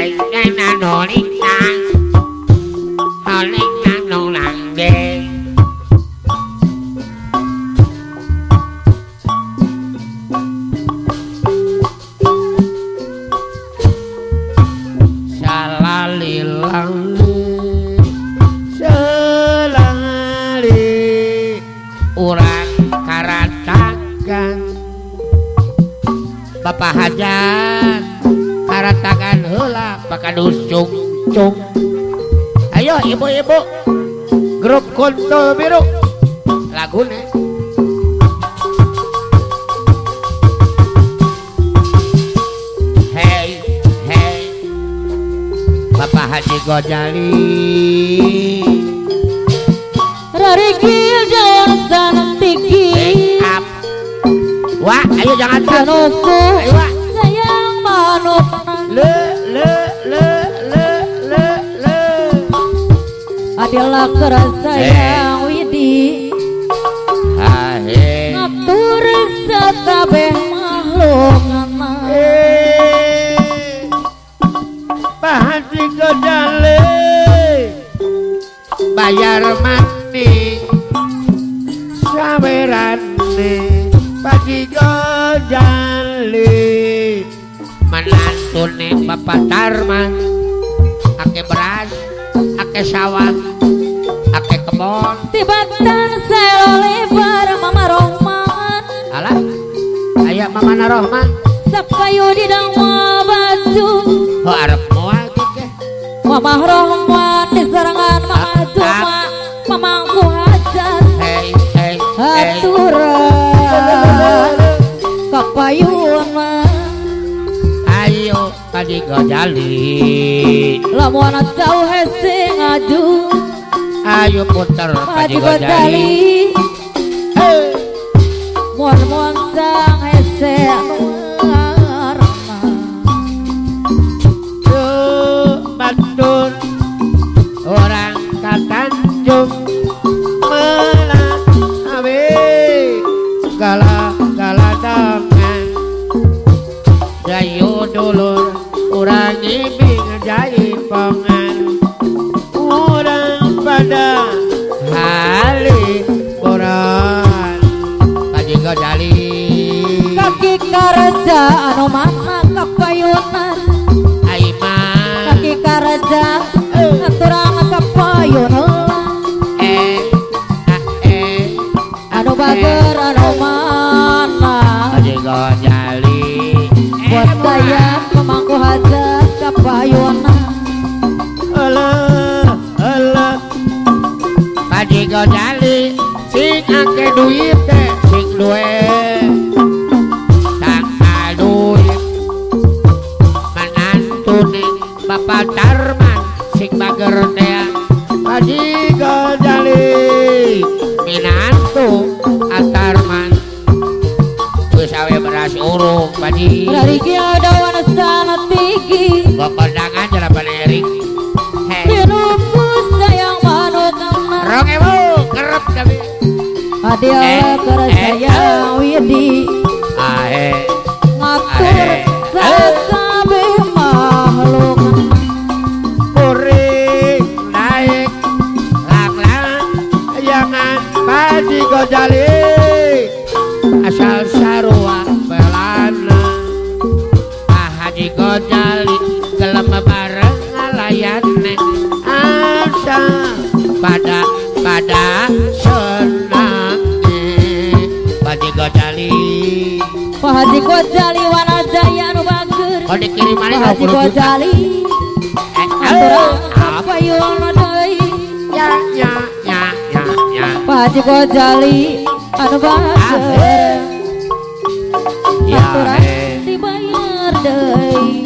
ai ai na nô linh nang nô linh nang nô nang đê salalilang selali urang karatakan Bapak Hajat karatakan heula pakadus cung ayo ibu-ibu grup Kuntul Biru laguna hey hey Bapak Haji Gojali Rarigil jangan sana tinggi wah ayo jangan Manuku ayo wah sayang manuk le adalah kerasa yang widi ngatur setabeh makhluk Pak Haji Gojali bayar mati sawerane Pak Haji Gojali menantune Bapak Tarman ake beras ake sawah ake kebon tibatan saya lebar Mama Rohman alah aya Mamana Rohman sakayu di dalam baju oh arep moal gitu Mama Rohman di serangan maju Mamangku Hajat hey aturan kapayunan ayo Pak Haji Gojali lamun jauh hese ngaju ayo puter Pak Haji Gojali muan jang hese ngarana Bandung orang Katanjung melawe gala dangan jayu dulur orang ibing jaipongan orang pada hali boran Pak Haji Gojali kaki karja anu mana kapayunan kaki karja aturan kapayunan anu bager anu mana Pak Haji Gojali bos daya Mamangku Hajat kapayunan Allah Pak Haji Gojali sing ake duit teh sing duit sang duit menantune Bapak Tarman sing bager teh Pak Haji Gojali minantu Atarman geus awe beras urung Pak Haji dari dawan sana tinggi kondangan jalapan Erik dinuku sayang manuk rong ewu kerep kami adilah kerasa yang widi ngatur sekabeh makhluk puring naik lang jangan Pak Haji Gojali asal sarua belana Pak Haji Gojali gelem bareng ngalayane asal pada senang Pak Haji Gojali Pak Haji Gojali Wanajaya anu bager kau dikirim mana Pak Haji Gojali aturan kapayunan deui ya Pak Haji Gojali anu bager aturan dibayar deui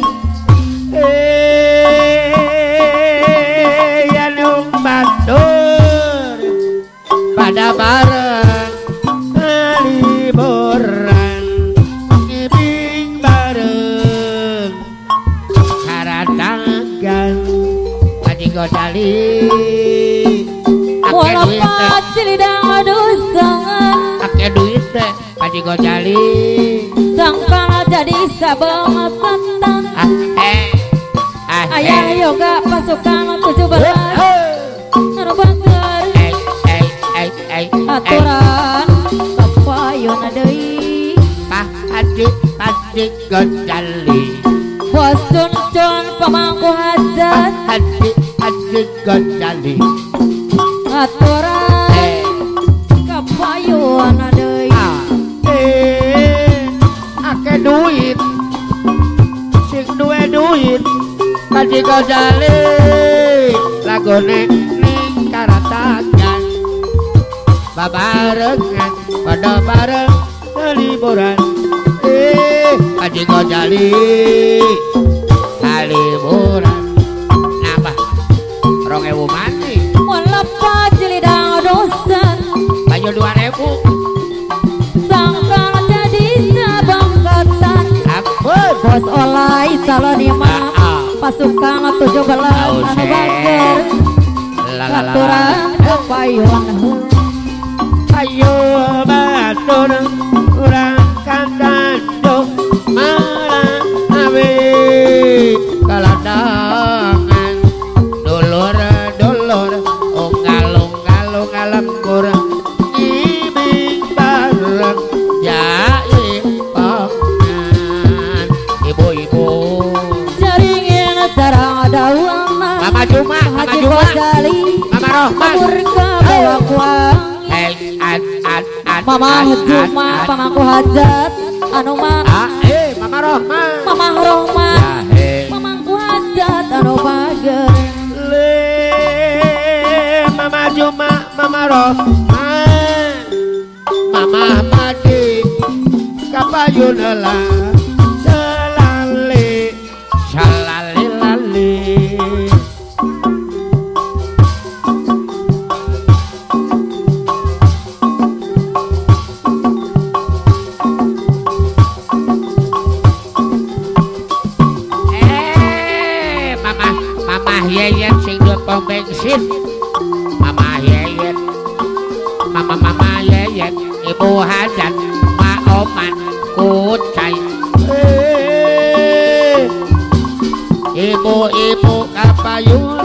ya nung batur pada bareng liburan ngibing bareng karatagan Pak Haji Gojali wala pacilidang adusangan ake duit teh Pak Haji Gojali sangkal jadi sabang kantang Ayah yoga pasukan 17 anu bager aturan kapayun deui Pak Haji Gonjali Bos Cuncun pamangku hajat Haji Gonjali aturan kapayun deui ake duit sing duwe duit Haji Gonjali lagone ning karatakan babarengan pada bareng liburan Haji Gonjali liburan nambah 2000 mati mun lepas jelidang dosen banyu 2000 sangkal jadi sabangkatan ampun bos olai calon imam pasukan 17 anu bager aturan kapayun ayo batur urang kandando marang awe kaladangan dulur unggal lembur ibing bareng jai pangan ibu-ibu jaringin cara dawana Mama Juma Haji Gonjali Mama Rohman murka bawa kuang Mama Juma pamangku hajat anu mah Mama Rohman Mama Rohman pamangku hajat anu bager Mama Juma Mama Rohman Mama Madi kapayun lah salali lali Mama Yeyet sing duwe pom bensin Mama Yeyet Mama Yeyet Ibu Hajat Ma Oman Kucai Ibu kapayun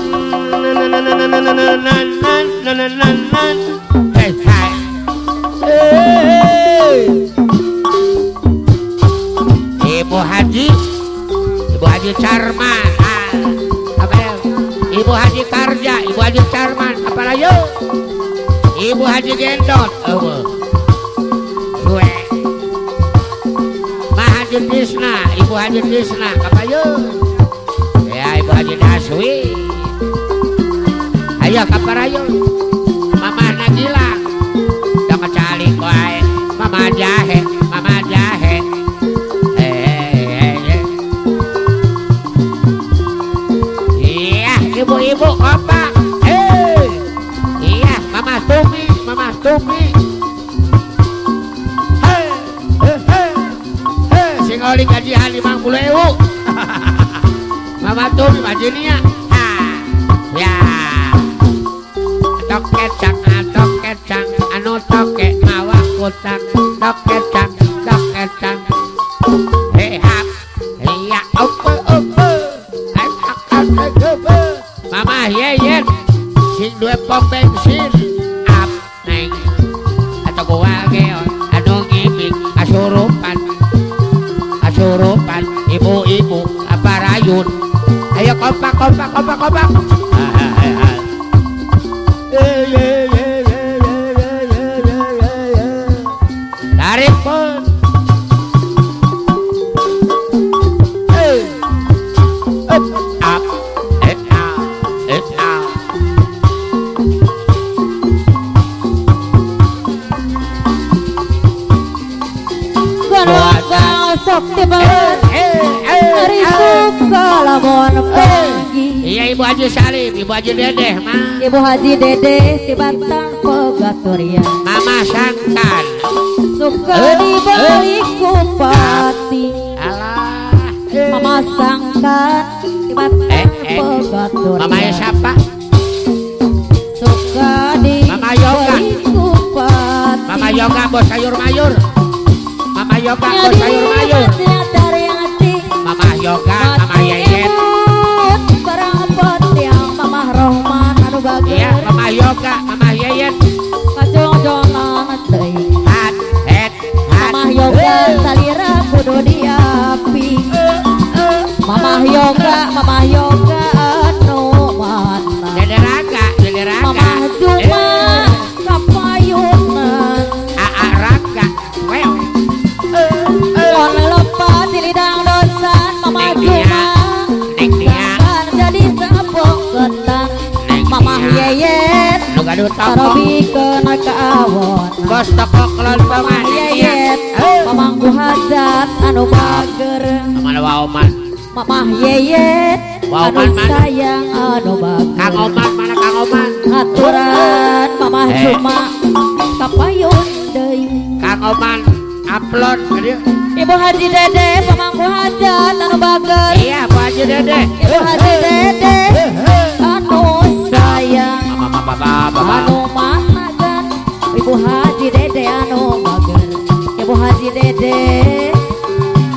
Ibu Haji Carman Ibu Haji Karja, Ibu Haji Carman, apa lagi? Ibu Haji Gendot, gue. Ma Haji Tisna, Ibu Haji Tisna, apa yuk? Ya Ibu Haji Daswi. Ayo kapar ayo. Mama Nagila, udah kecali koai. Mama Jahe. Ibu-ibu kompak. Iya, Mama Tumi. Sing oli gajian 50.000. Mama Tumi Majinia. Ya. Tok kecang, anu toke mawa kutang. Tok kecang. Hehap. Iya, opo. Mama Yeyet sing duwe pom bensin ap neng atau gua geon anu ngibing asurupan ibu-ibu apa rayun ayo kompak tarik pun sok tibalan hari suka lamun pagi iya Ibu Haji Salim, Ibu Haji Dedeh mah Ibu Haji Dedeh tibatang pegatoria Mama Sangkan suka dibalik kupati alah Mama Sangkan tibatang pegatoria Mama siapa? suka Mama Yoga dibalik kupati Mama Yoga bos sayur mayur Mama Yoga bos sayur mayur Mama Yoga, Mama Yeyet Mamah yoga anu mana Dede Raga Mamah cuma kapayunan Aa Raga Well Wan lepat di lidang dosan Mamah cuma Sangkan jadi sabong ketang Mamah yeyet Lu gaduh toko Tarobi kena kaawon Bos toko kelontongan Yeyet Mamah kuhajat anu bager Mana Wauman Mamah yeyet anu sayang anu bager Kang Oman mana Kang Oman Aturan Mamah cuma kapayun deui Kang Oman upload ke dia Ibu Haji Dede pamangku hajat anu bager Iya Pak Haji Dede Ibu Haji Dede anu sayang anu managan Ibu Haji Dede anu bager Ibu Haji Dede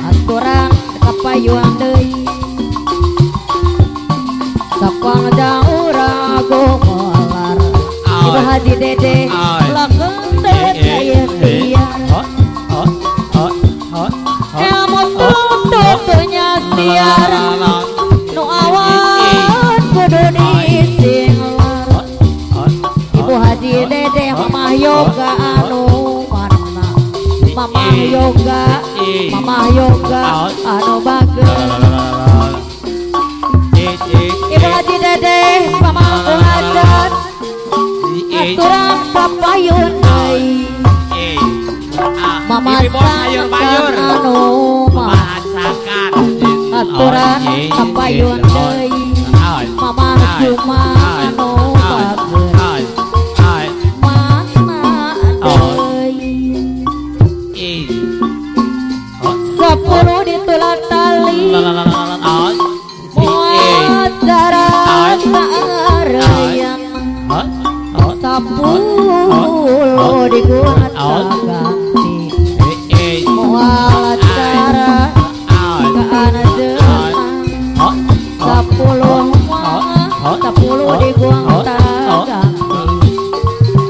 aturan kapayuan deui Sapang jauh rago molar Ibu Haji Dede lakeun teu daya tiar Ilmu tutunya siar nu awan kudu disinglar Ibu Haji Dede Mamah yoga anu mana Mamah yoga anu bager Ibu Haji Dede pamangku hajat aturan kapayun deui Mama sangkan anu Masakan aturan kapayun deui Mama cuma anu bager mana deui 10 ditulak tali moal cara sareyan 10 digunakan ganti moal cara keanajeunna 10 digunakan ganti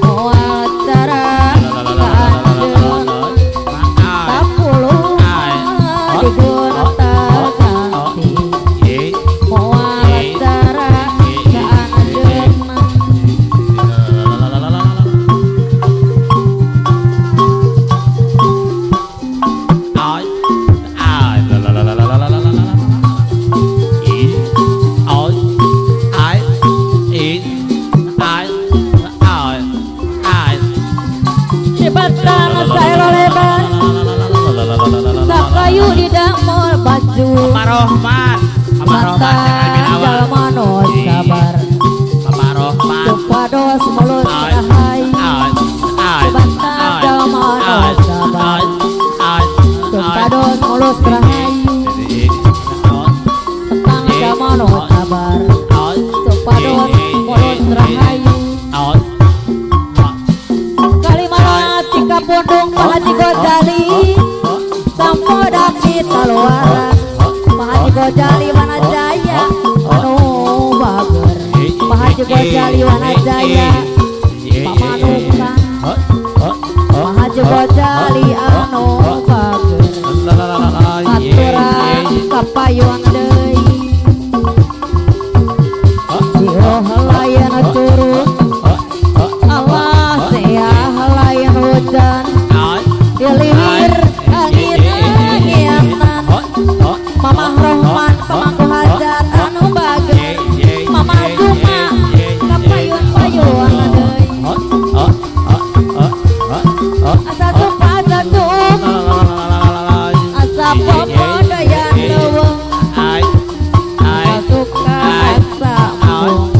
moal cara keanajeunna 10 digunakan ganti moal cara keanajeunna Jembatan saya lebar Sakayu di damel baju Rohman Mata jalmano sabar Tupados mulus rahayu Jembatan jalmano sabar Tupados mulus rahayu Tentang jalmano sabar Tupados mulus rahayu Kalimarat cika pundung Pak Haji Gojali Sampo daki taluaran Pak Haji Gojali Wana Jaya anu bager Pak Haji Gojali Wana Jaya pamanukan Pak Haji Gojali anu bager aturan kapayun deui Sieuh layan turun Allah seah layan hujan Dilihir angin anginan Mamah Rohman pamangku hajat anu bager Mamah cuma kapayun-payun deui Asa supa asa sup Asa popo dayan leuweung Asa suka asa embung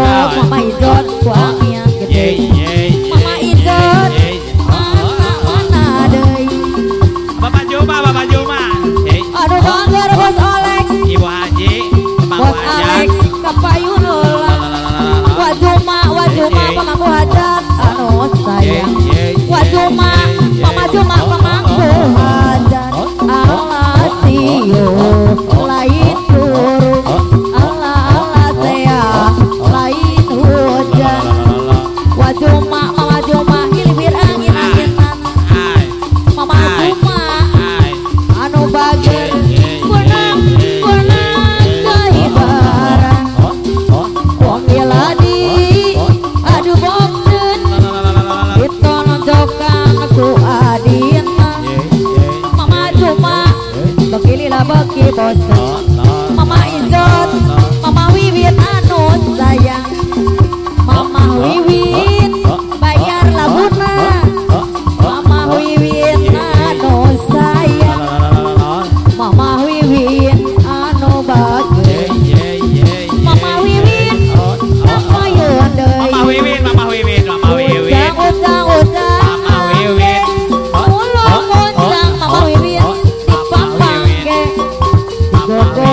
Mama Ijot kuangnya gede Mama Ijot mana deui Bapak Juma aduh donger bos Olek Ibu Haji bos Alex kapayun ulah wajuma pamangku hajat anu sayang wajuma mama Juma pamangku hajat Allah siyo lain turun Allah saya lain hujan wajuma mama Juma hilbir angin-anginan mama Juma anu bager kunang kehibaran wong iladi aduh boksen ditonton jokan ku adina mama Juma beki lila beki bosen mama Ijot mama Wiwin anu sayang mama Wiwin bayar laguna mama Wiwin anu sayang mama Wiwin anu bagus mama Wiwin kapayun deui Mama Wiwin utang ulung muncang mama Wiwin dipapangke digogo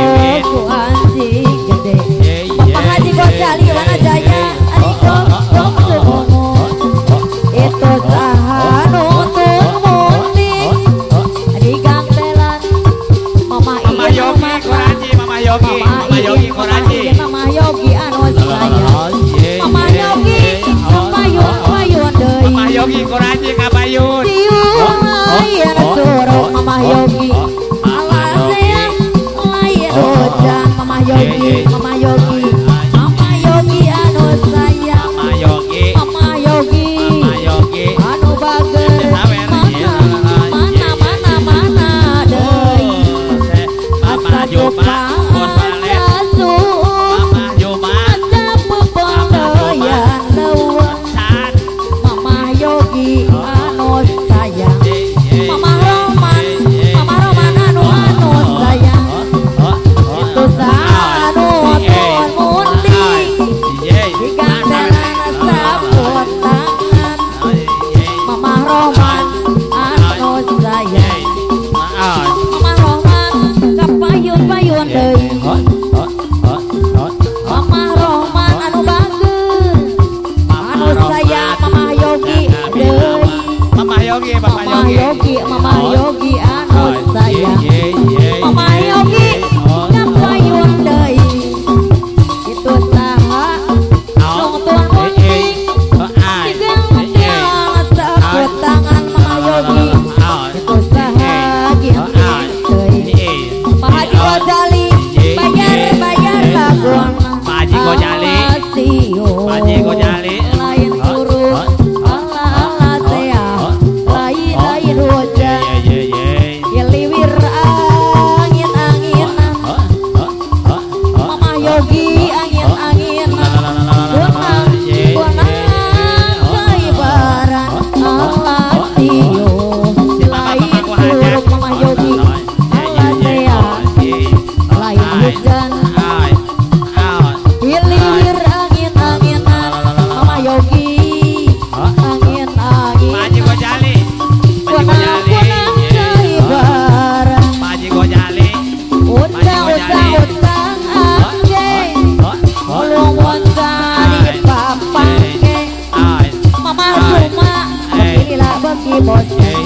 ku anjing gede Bapak Haji Gojali Wana Jaya ari gogok sumo itu saha nutun munting di gantelan mama Yogi Koraji Mama Yogi anu sayang mama Yogi kapayun deui Mama Yogi Koraji Kabayun siung lain suruh mama Yogi Allah sayang lain hujan mama Yogi anu sayang mama Yogi anu bager mana deui asa jupang asa suung asa pupung doyan leuweung mama Yogi anu sayang mama Roman anu sayang itu sanu tuan munting digantelan saput tangan mama Roman anu sayang mama Roman kapayun deui mama Roman anu bagus anu sayang mama Yogi deui mama Yogi anu sayang mama Yogi kapayun deui itu saha nungtun munting digantelan saput tangan mama Yogi itu saha ginting deui Pak Haji Gojali bayar lagun Haji Gojali lain turun Allah sehat lain hujan giliwir angin-anginan mama Yogi angin-anginan kunang keibaran Allah siyo lain turun mama Yogi Allah sehat lain hujan giliwir angin-anginan mama Yogi angin-angin Haji Gojali kunang keibaran utang anjing ulung muncang dipapangke mama Juma beki lila beki bosen